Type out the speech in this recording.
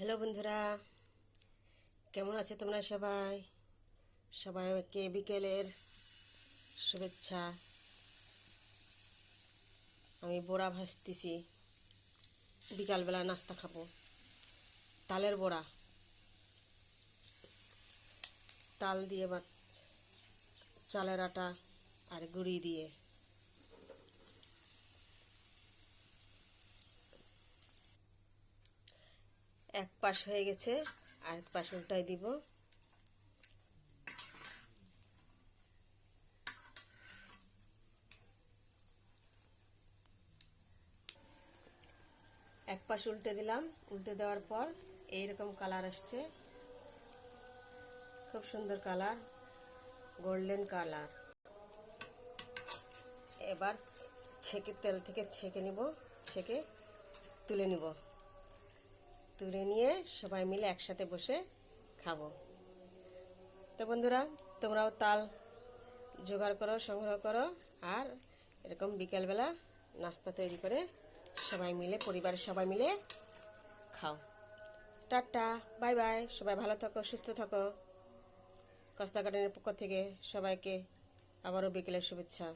Hello বন্ধুরা, কেমন আছে তোমরা সবাই? সবাইকে বিকেলের শুভেচ্ছা। আমি বড়া ভাজতেছি, বিকালবেলা নাস্তা খাবো। তালের বড়া, তাল দিয়ে বা চালের আটা আর গুঁড়ি দিয়ে। এক পাশ হয়ে গেছে, আরেক পাশ উল্টাই দিব। এক পাশ উল্টে দিলাম, উল্টে দেওয়ার পর এইরকম কালার আসছে, খুব সুন্দর কালার, গোল্ডেন কালার। এবার তেল থেকে ছেঁকে নিব, ছেঁকে তুলে নিব। তুলে নিয়ে সবাই মিলে একসাথে বসে খাবো। তো বন্ধুরা, তোমরাও তাল জোগাড় করো, সংগ্রহ করো, আর এরকম বিকেলবেলা নাস্তা তৈরি করে সবাই মিলে, পরিবারের সবাই মিলে খাও। Tata, bye bye. সবাই ভালো থাকো, সুস্থ থাকো। কস্তা গার্ডেনের পক্ষ থেকে সবাইকে আবারও বিকেলের শুভেচ্ছা।